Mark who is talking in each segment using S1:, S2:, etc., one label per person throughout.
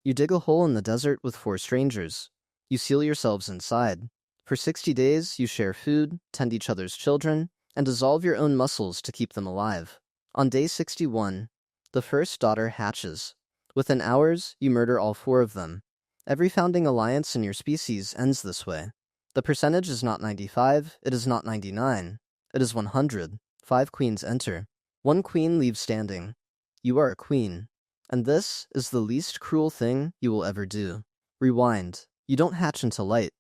S1: You dig a hole in the desert with 4 strangers. You seal yourselves inside. For 60 days, you share food, tend each other's children, and dissolve your own muscles to keep them alive. On day 61, the first daughter hatches. Within hours, you murder all 4 of them. Every founding alliance in your species ends this way. The percentage is not 95, it is not 99, it is 100. 5 queens enter. 1 queen leaves standing. You are a queen. And this is the least cruel thing you will ever do. Rewind. You don't hatch into light.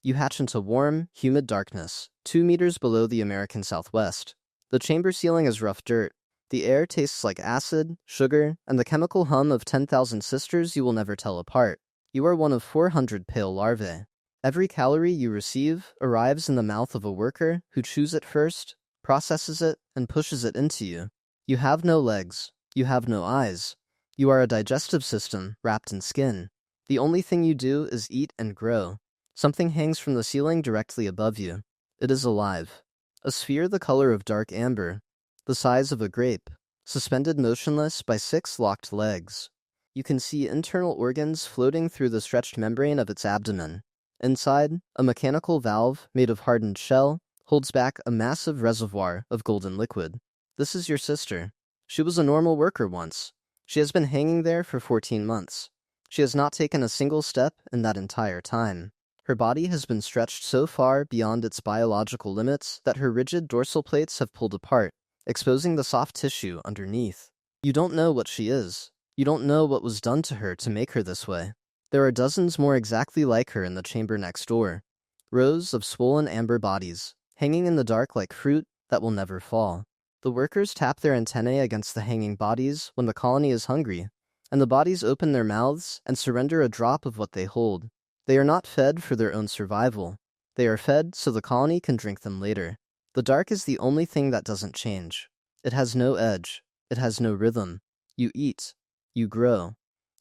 S1: You hatch into warm, humid darkness, 2 meters below the American Southwest. The chamber ceiling is rough dirt. The air tastes like acid, sugar, and the chemical hum of 10,000 sisters you will never tell apart. You are one of 400 pale larvae. Every calorie you receive arrives in the mouth of a worker who chews it first, processes it, and pushes it into you. You have no legs. You have no eyes. You are a digestive system wrapped in skin. The only thing you do is eat and grow. Something hangs from the ceiling directly above you. It is alive. A sphere the color of dark amber, the size of a grape, suspended motionless by 6 locked legs. You can see internal organs floating through the stretched membrane of its abdomen. Inside, a mechanical valve made of hardened shell holds back a massive reservoir of golden liquid. This is your sister. She was a normal worker once. She has been hanging there for 14 months. She has not taken a single step in that entire time. Her body has been stretched so far beyond its biological limits that her rigid dorsal plates have pulled apart, exposing the soft tissue underneath. You don't know what she is. You don't know what was done to her to make her this way. There are dozens more exactly like her in the chamber next door. Rows of swollen amber bodies, hanging in the dark like fruit that will never fall. The workers tap their antennae against the hanging bodies when the colony is hungry, and the bodies open their mouths and surrender a drop of what they hold. They are not fed for their own survival. They are fed so the colony can drink them later. The dark is the only thing that doesn't change. It has no edge. It has no rhythm. You eat. You grow.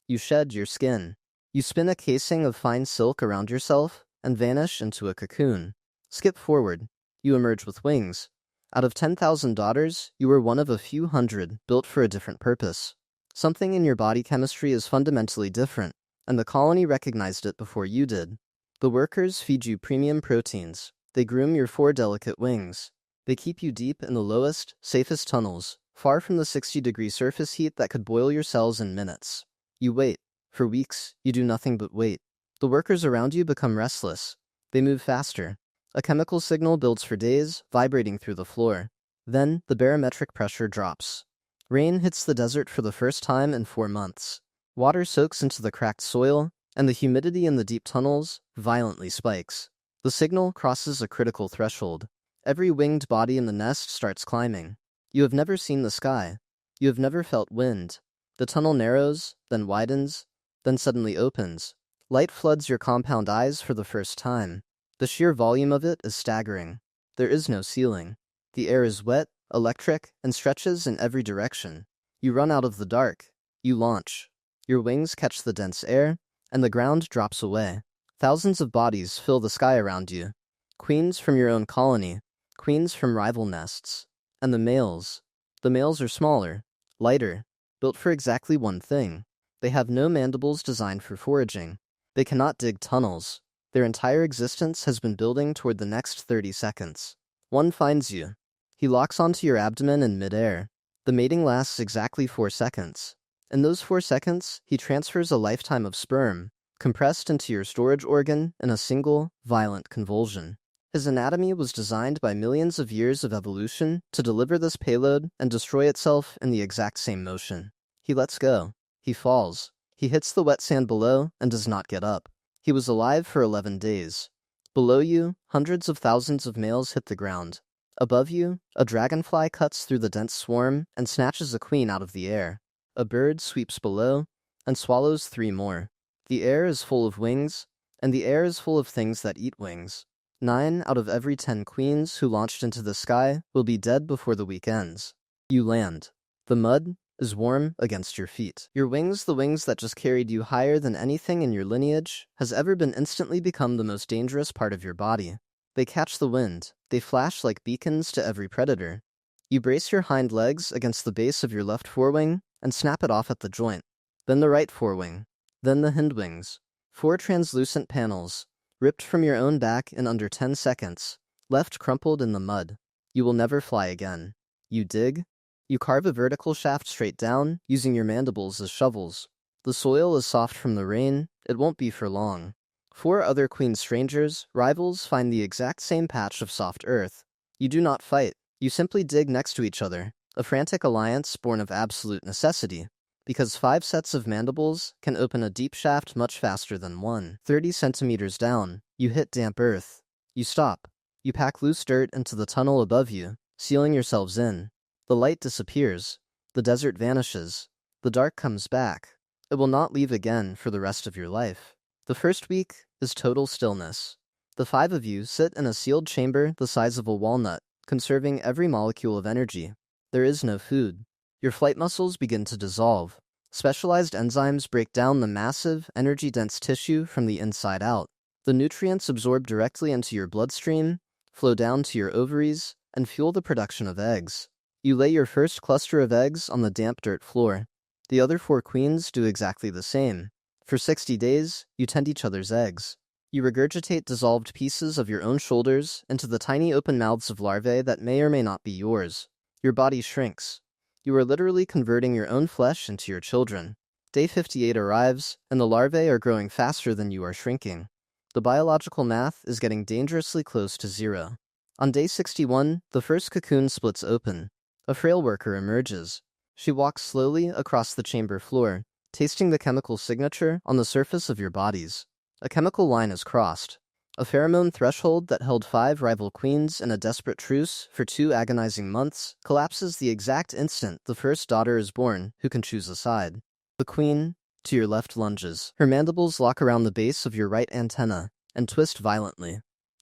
S1: You shed your skin. You spin a casing of fine silk around yourself and vanish into a cocoon. Skip forward. You emerge with wings. Out of 10,000 daughters, you were one of a few hundred built for a different purpose. Something in your body chemistry is fundamentally different, and the colony recognized it before you did. The workers feed you premium proteins. They groom your 4 delicate wings. They keep you deep in the lowest, safest tunnels, far from the 60-degree surface heat that could boil your cells in minutes. You wait. For weeks, you do nothing but wait. The workers around you become restless. They move faster. A chemical signal builds for days, vibrating through the floor. Then, the barometric pressure drops. Rain hits the desert for the first time in 4 months. Water soaks into the cracked soil, and the humidity in the deep tunnels violently spikes. The signal crosses a critical threshold. Every winged body in the nest starts climbing. You have never seen the sky. You have never felt wind. The tunnel narrows, then widens, then suddenly opens. Light floods your compound eyes for the first time. The sheer volume of it is staggering. There is no ceiling. The air is wet, electric, and stretches in every direction. You run out of the dark. You launch. Your wings catch the dense air, and the ground drops away. Thousands of bodies fill the sky around you. Queens from your own colony, queens from rival nests. And the males. The males are smaller, lighter, built for exactly one thing. They have no mandibles designed for foraging. They cannot dig tunnels. Their entire existence has been building toward the next 30 seconds. One finds you. He locks onto your abdomen in midair. The mating lasts exactly 4 seconds. In those 4 seconds, he transfers a lifetime of sperm, compressed into your storage organ in a single, violent convulsion. His anatomy was designed by millions of years of evolution to deliver this payload and destroy itself in the exact same motion. He lets go. He falls. He hits the wet sand below and does not get up. He was alive for 11 days. Below you, hundreds of thousands of males hit the ground. Above you, a dragonfly cuts through the dense swarm and snatches a queen out of the air. A bird sweeps below and swallows 3 more. The air is full of wings, and the air is full of things that eat wings. 9 out of every 10 queens who launched into the sky will be dead before the week ends. You land. The mud is warm against your feet. Your wings, the wings that just carried you higher than anything in your lineage, has ever been, instantly become the most dangerous part of your body. They catch the wind. They flash like beacons to every predator. You brace your hind legs against the base of your left forewing and snap it off at the joint. Then the right forewing. Then the hindwings. 4 translucent panels, ripped from your own back in under 10 seconds, left crumpled in the mud. You will never fly again. You dig? You carve a vertical shaft straight down, using your mandibles as shovels. The soil is soft from the rain. It won't be for long. 4 other queen strangers, rivals, find the exact same patch of soft earth. You do not fight. You simply dig next to each other, a frantic alliance born of absolute necessity. Because 5 sets of mandibles can open a deep shaft much faster than one. 30 centimeters down, you hit damp earth. You stop. You pack loose dirt into the tunnel above you, sealing yourselves in. The light disappears. The desert vanishes. The dark comes back. It will not leave again for the rest of your life. The first week is total stillness. The 5 of you sit in a sealed chamber the size of a walnut, conserving every molecule of energy. There is no food. Your flight muscles begin to dissolve. Specialized enzymes break down the massive, energy-dense tissue from the inside out. The nutrients absorb directly into your bloodstream, flow down to your ovaries, and fuel the production of eggs. You lay your first cluster of eggs on the damp dirt floor. The other 4 queens do exactly the same. For 60 days, you tend each other's eggs. You regurgitate dissolved pieces of your own shoulders into the tiny open mouths of larvae that may or may not be yours. Your body shrinks. You are literally converting your own flesh into your children. Day 58 arrives, and the larvae are growing faster than you are shrinking. The biological math is getting dangerously close to 0. On day 61, the first cocoon splits open. A frail worker emerges. She walks slowly across the chamber floor, tasting the chemical signature on the surface of your bodies. A chemical line is crossed. A pheromone threshold that held 5 rival queens in a desperate truce for 2 agonizing months collapses the exact instant the first daughter is born who can choose a side. The queen, to your left, lunges. Her mandibles lock around the base of your right antenna and twist violently.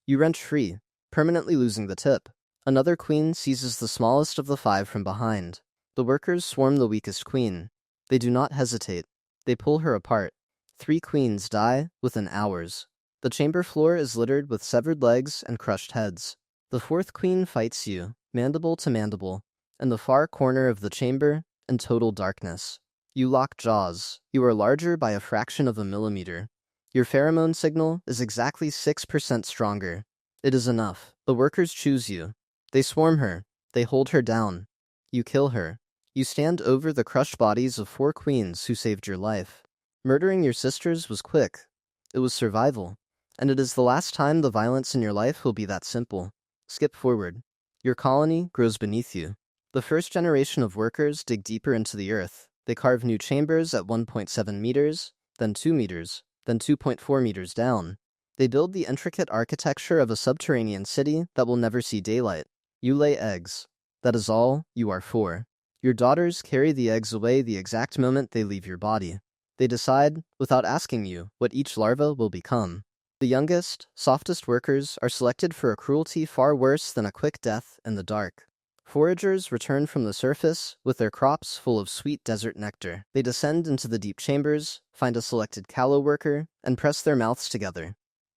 S1: You wrench free, permanently losing the tip. Another queen seizes the smallest of the 5 from behind. The workers swarm the weakest queen. They do not hesitate. They pull her apart. 3 queens die within hours. The chamber floor is littered with severed legs and crushed heads. The 4th queen fights you, mandible to mandible, in the far corner of the chamber, in total darkness. You lock jaws. You are larger by a fraction of a millimeter. Your pheromone signal is exactly 6% stronger. It is enough. The workers choose you. They swarm her. They hold her down. You kill her. You stand over the crushed bodies of 4 queens who saved your life. Murdering your sisters was quick. It was survival. And it is the last time the violence in your life will be that simple. Skip forward. Your colony grows beneath you. The first generation of workers dig deeper into the earth. They carve new chambers at 1.7 meters, then 2 meters, then 2.4 meters down. They build the intricate architecture of a subterranean city that will never see daylight. You lay eggs. That is all you are for. Your daughters carry the eggs away the exact moment they leave your body. They decide, without asking you, what each larva will become. The youngest, softest workers are selected for a cruelty far worse than a quick death in the dark. Foragers return from the surface with their crops full of sweet desert nectar. They descend into the deep chambers, find a selected callow worker, and press their mouths together.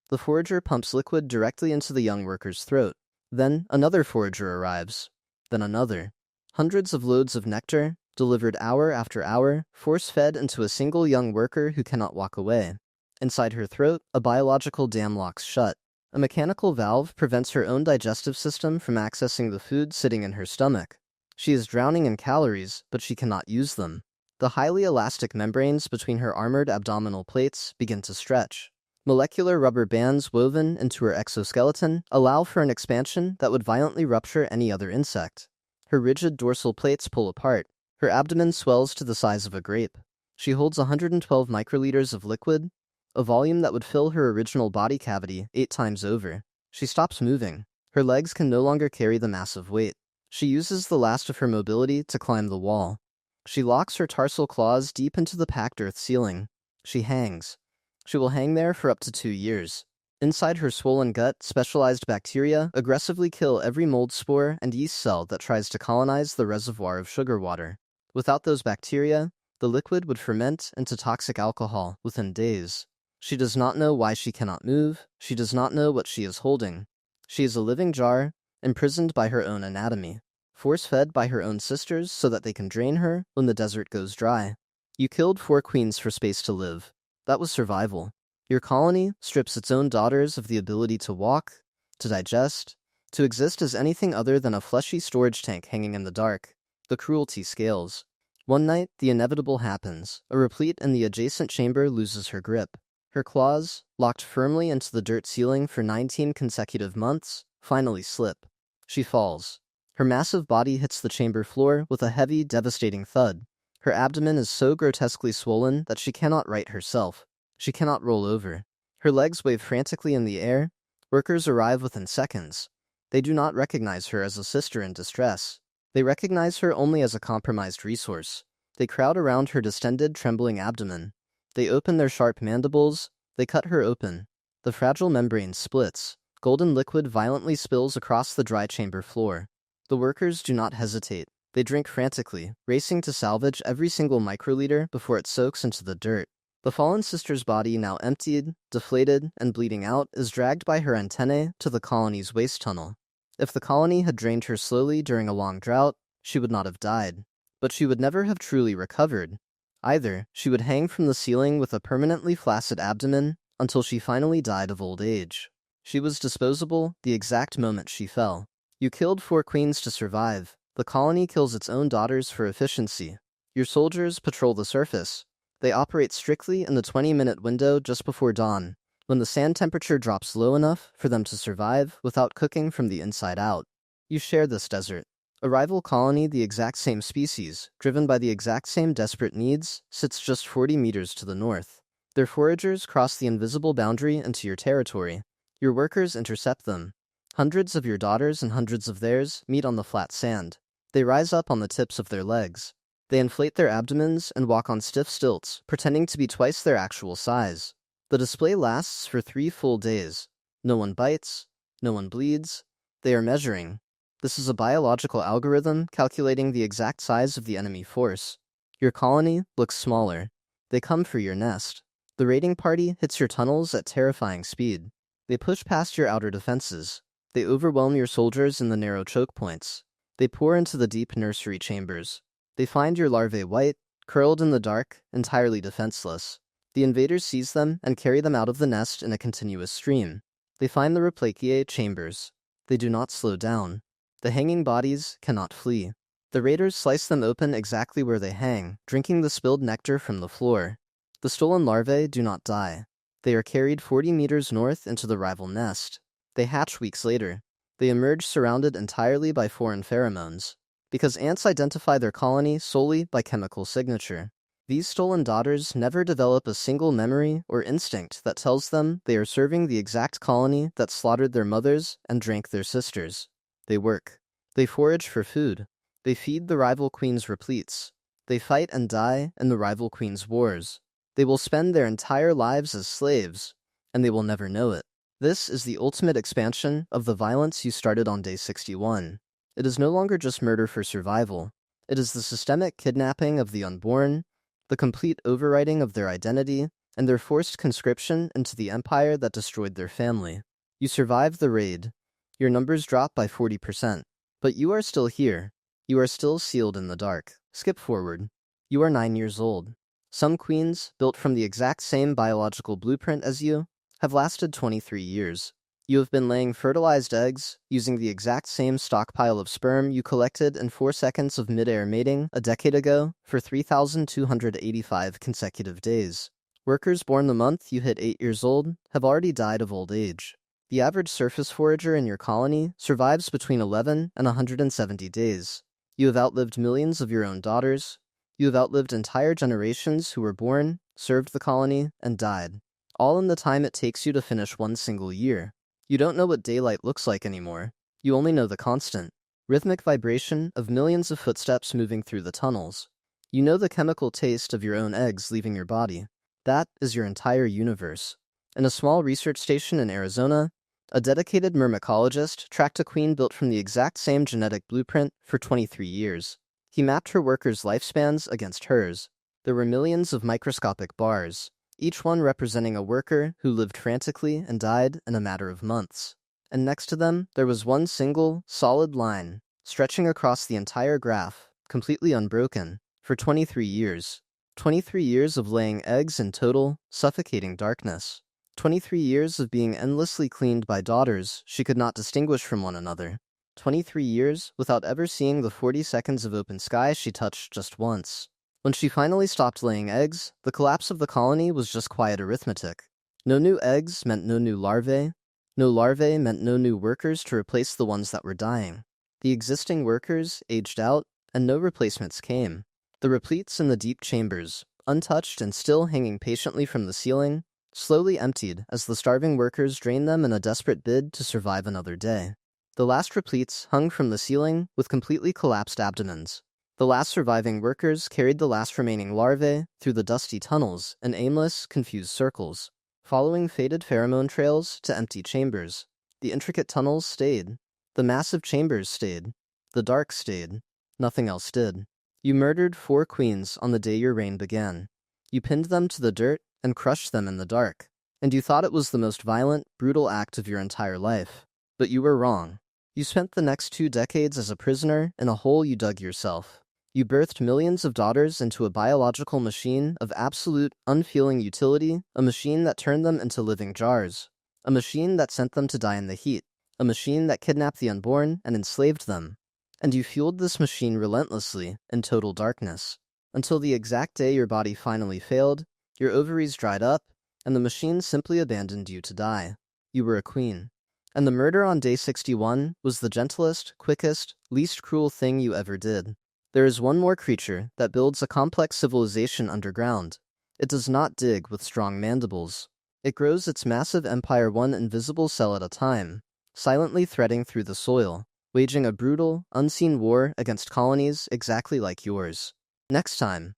S1: The forager pumps liquid directly into the young worker's throat. Then another forager arrives. Then another. Hundreds of loads of nectar, delivered hour after hour, force-fed into a single young worker who cannot walk away. Inside her throat, a biological dam locks shut. A mechanical valve prevents her own digestive system from accessing the food sitting in her stomach. She is drowning in calories, but she cannot use them. The highly elastic membranes between her armored abdominal plates begin to stretch. Molecular rubber bands woven into her exoskeleton allow for an expansion that would violently rupture any other insect. Her rigid dorsal plates pull apart. Her abdomen swells to the size of a grape. She holds 112 microliters of liquid, a volume that would fill her original body cavity 8 times over. She stops moving. Her legs can no longer carry the massive weight. She uses the last of her mobility to climb the wall. She locks her tarsal claws deep into the packed earth ceiling. She hangs. She will hang there for up to 2 years. Inside her swollen gut, specialized bacteria aggressively kill every mold spore and yeast cell that tries to colonize the reservoir of sugar water. Without those bacteria, the liquid would ferment into toxic alcohol within days. She does not know why she cannot move. She does not know what she is holding. She is a living jar, imprisoned by her own anatomy, force-fed by her own sisters so that they can drain her when the desert goes dry. You killed 4 queens for space to live. That was survival. Your colony strips its own daughters of the ability to walk, to digest, to exist as anything other than a fleshy storage tank hanging in the dark. The cruelty scales. One night, the inevitable happens. A replete in the adjacent chamber loses her grip. Her claws, locked firmly into the dirt ceiling for 19 consecutive months, finally slip. She falls. Her massive body hits the chamber floor with a heavy, devastating thud. Her abdomen is so grotesquely swollen that she cannot right herself. She cannot roll over. Her legs wave frantically in the air. Workers arrive within seconds. They do not recognize her as a sister in distress. They recognize her only as a compromised resource. They crowd around her distended, trembling abdomen. They open their sharp mandibles. They cut her open. The fragile membrane splits. Golden liquid violently spills across the dry chamber floor. The workers do not hesitate. They drink frantically, racing to salvage every single microliter before it soaks into the dirt. The fallen sister's body, now emptied, deflated, and bleeding out, is dragged by her antennae to the colony's waste tunnel. If the colony had drained her slowly during a long drought, she would not have died. But she would never have truly recovered. Either, she would hang from the ceiling with a permanently flaccid abdomen until she finally died of old age. She was disposable the exact moment she fell. You killed 4 queens to survive. The colony kills its own daughters for efficiency. Your soldiers patrol the surface. They operate strictly in the 20-minute window just before dawn, when the sand temperature drops low enough for them to survive without cooking from the inside out. You share this desert. A rival colony, the exact same species, driven by the exact same desperate needs, sits just 40 meters to the north. Their foragers cross the invisible boundary into your territory. Your workers intercept them. Hundreds of your daughters and hundreds of theirs meet on the flat sand. They rise up on the tips of their legs. They inflate their abdomens and walk on stiff stilts, pretending to be twice their actual size. The display lasts for 3 full days. No one bites. No one bleeds. They are measuring. This is a biological algorithm calculating the exact size of the enemy force. Your colony looks smaller. They come for your nest. The raiding party hits your tunnels at terrifying speed. They push past your outer defenses. They overwhelm your soldiers in the narrow choke points. They pour into the deep nursery chambers. They find your larvae white, curled in the dark, entirely defenseless. The invaders seize them and carry them out of the nest in a continuous stream. They find the Repletes chambers. They do not slow down. The hanging bodies cannot flee. The raiders slice them open exactly where they hang, drinking the spilled nectar from the floor. The stolen larvae do not die. They are carried 40 meters north into the rival nest. They hatch weeks later. They emerge surrounded entirely by foreign pheromones. Because ants identify their colony solely by chemical signature. These stolen daughters never develop a single memory or instinct that tells them they are serving the exact colony that slaughtered their mothers and drank their sisters. They work. They forage for food. They feed the rival queen's repletes. They fight and die in the rival queen's wars. They will spend their entire lives as slaves, and they will never know it. This is the ultimate expansion of the violence you started on day 61. It is no longer just murder for survival. It is the systemic kidnapping of the unborn, the complete overwriting of their identity, and their forced conscription into the empire that destroyed their family. You survived the raid. Your numbers drop by 40%. But you are still here. You are still sealed in the dark. Skip forward. You are 9 years old. Some queens, built from the exact same biological blueprint as you, have lasted 23 years. You have been laying fertilized eggs, using the exact same stockpile of sperm you collected in 4 seconds of mid-air mating a decade ago for 3,285 consecutive days. Workers born the month you hit 8 years old have already died of old age. The average surface forager in your colony survives between 11 and 170 days. You have outlived millions of your own daughters. You have outlived entire generations who were born, served the colony, and died, all in the time it takes you to finish 1 single year. You don't know what daylight looks like anymore. You only know the constant, rhythmic vibration of millions of footsteps moving through the tunnels. You know the chemical taste of your own eggs leaving your body. That is your entire universe. In a small research station in Arizona, a dedicated myrmecologist tracked a queen built from the exact same genetic blueprint for 23 years. He mapped her workers' lifespans against hers. There were millions of microscopic bars, each one representing a worker who lived frantically and died in a matter of months. And next to them, there was one single, solid line, stretching across the entire graph, completely unbroken, for 23 years. 23 years of laying eggs in total, suffocating darkness. 23 years of being endlessly cleaned by daughters she could not distinguish from one another. 23 years without ever seeing the 40 seconds of open sky she touched just once. When she finally stopped laying eggs, the collapse of the colony was just quiet arithmetic. No new eggs meant no new larvae. No larvae meant no new workers to replace the ones that were dying. The existing workers aged out, and no replacements came. The Repletes in the deep chambers, untouched and still hanging patiently from the ceiling, slowly emptied as the starving workers drained them in a desperate bid to survive another day. The last Repletes hung from the ceiling with completely collapsed abdomens. The last surviving workers carried the last remaining larvae through the dusty tunnels in aimless, confused circles, following faded pheromone trails to empty chambers. The intricate tunnels stayed. The massive chambers stayed. The dark stayed. Nothing else did. You murdered 4 queens on the day your reign began. You pinned them to the dirt and crushed them in the dark. And you thought it was the most violent, brutal act of your entire life. But you were wrong. You spent the next 2 decades as a prisoner in a hole you dug yourself. You birthed millions of daughters into a biological machine of absolute, unfeeling utility, a machine that turned them into living jars, a machine that sent them to die in the heat, a machine that kidnapped the unborn and enslaved them. And you fueled this machine relentlessly in total darkness, until the exact day your body finally failed, your ovaries dried up, and the machine simply abandoned you to die. You were a queen. And the murder on day 61 was the gentlest, quickest, least cruel thing you ever did. There is one more creature that builds a complex civilization underground. It does not dig with strong mandibles. It grows its massive empire one invisible cell at a time, silently threading through the soil, waging a brutal, unseen war against colonies exactly like yours. Next time,